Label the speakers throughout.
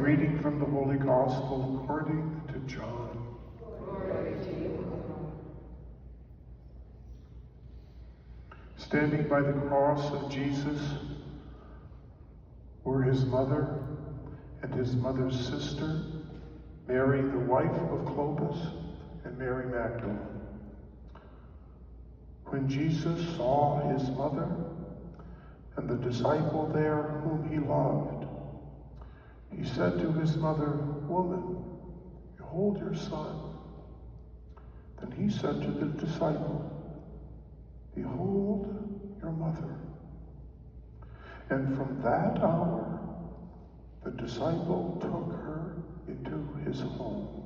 Speaker 1: reading from the Holy Gospel according to John.
Speaker 2: Glory to you, Lord.
Speaker 1: Standing by the cross of Jesus were his mother and his mother's sister, Mary, the wife of Clopas, and Mary Magdalene. When Jesus saw his mother and the disciple there whom he loved, he said to his mother, "Woman, behold your son." Then he said to the disciple, "Behold your mother." And from that hour, the disciple took her into his home.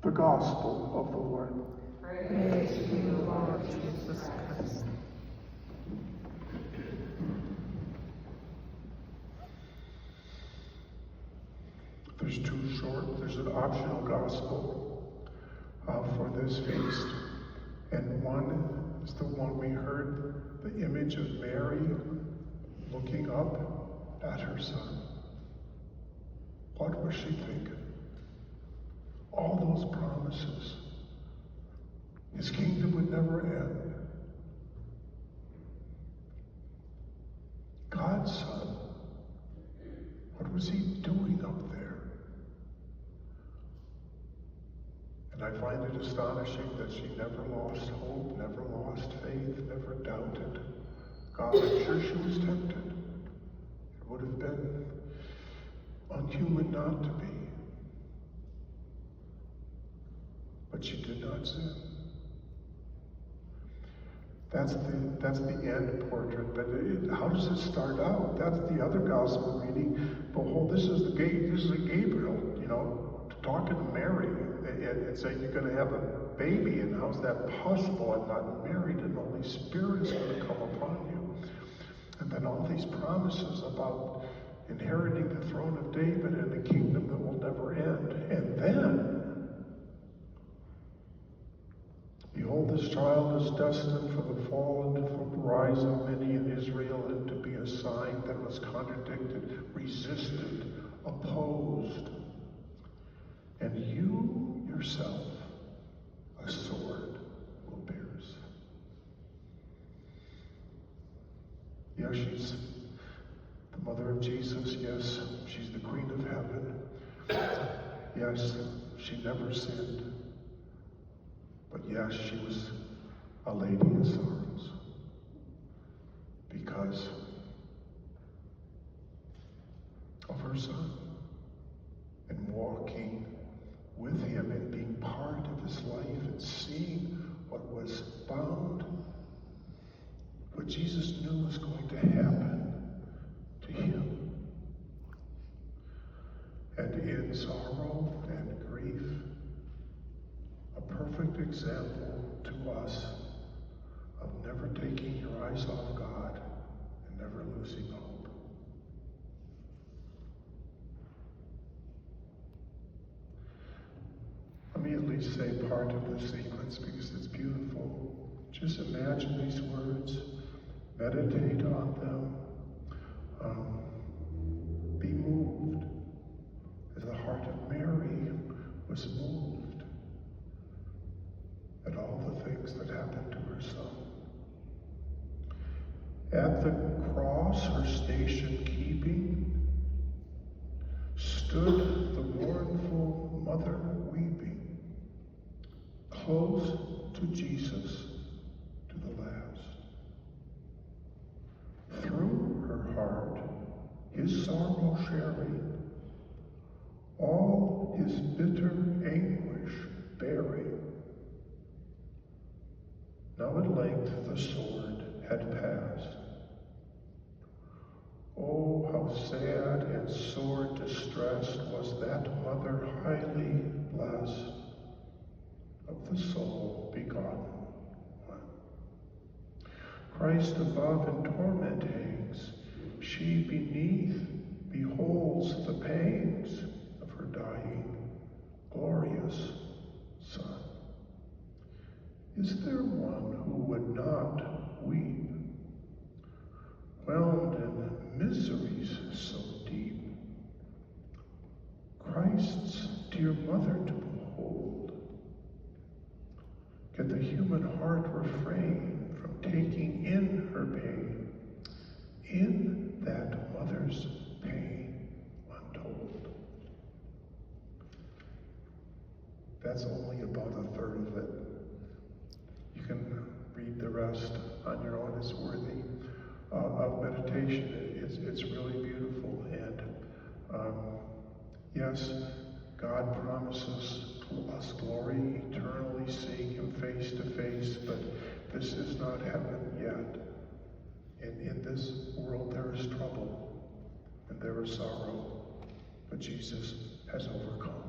Speaker 1: The Gospel of the Lord.
Speaker 2: Praise to you, Lord Jesus Christ.
Speaker 1: There's an optional gospel for this feast. And one is the one we heard, the image of Mary looking up at her son. What was she thinking? All those promises. His kingdom would never end. God's son. What was he doing up there? And I find it astonishing that she never lost hope, never lost faith, never doubted God. I'm sure she was tempted. It would have been unhuman not to be. But she did not sin. That's the end portrait. But how does it start out? That's the other gospel reading. Behold, this is Gabriel, talking to Mary and saying you're going to have a baby, and how's that possible? I'm not married, and the Holy Spirit is going to come upon you. And then all these promises about inheriting the throne of David and a kingdom that will never end. And then, behold, this child is destined for the fall and for the rise of many in Israel, and to be a sign that was contradicted, resisted, opposed. And you yourself a sword will pierce. Yes, she's the mother of Jesus. Yes, she's the Queen of Heaven. Yes, she never sinned. But yes, she was a lady of sorrows, because of her son, and walking with him and being part of his life and seeing what was bound, what Jesus knew was going to happen to him. And in sorrow and grief, a perfect example to us of never taking your eyes off God and never losing hope. Let me at least say part of the sequence because it's beautiful. Just imagine these words, meditate on them, be moved as the heart of Mary was moved at all the things that happened to her son. At the cross, her station keeping, stood the mournful mother weeping, close to Jesus to the last. Through her heart, his sorrow sharing, all his bitter anguish bearing. Now at length the sword had passed. Oh, how sad and sore distressed was that mother highly blessed of the soul begotten one. Christ above in torment hangs, she beneath beholds the pangs of her dying, glorious Son. Is there one who would not weep whelmed in miseries so deep. Christ's dear mother to behold. Can the human heart refrain from taking in her pain, in that mother's pain untold? That's only about a third of it. You can read the rest on your own. It's worthy of meditation. It's really beautiful. And yes, God promises us glory, eternally seeing Him face to face, but this is not heaven yet. And in this world there is trouble and there is sorrow, but Jesus has overcome.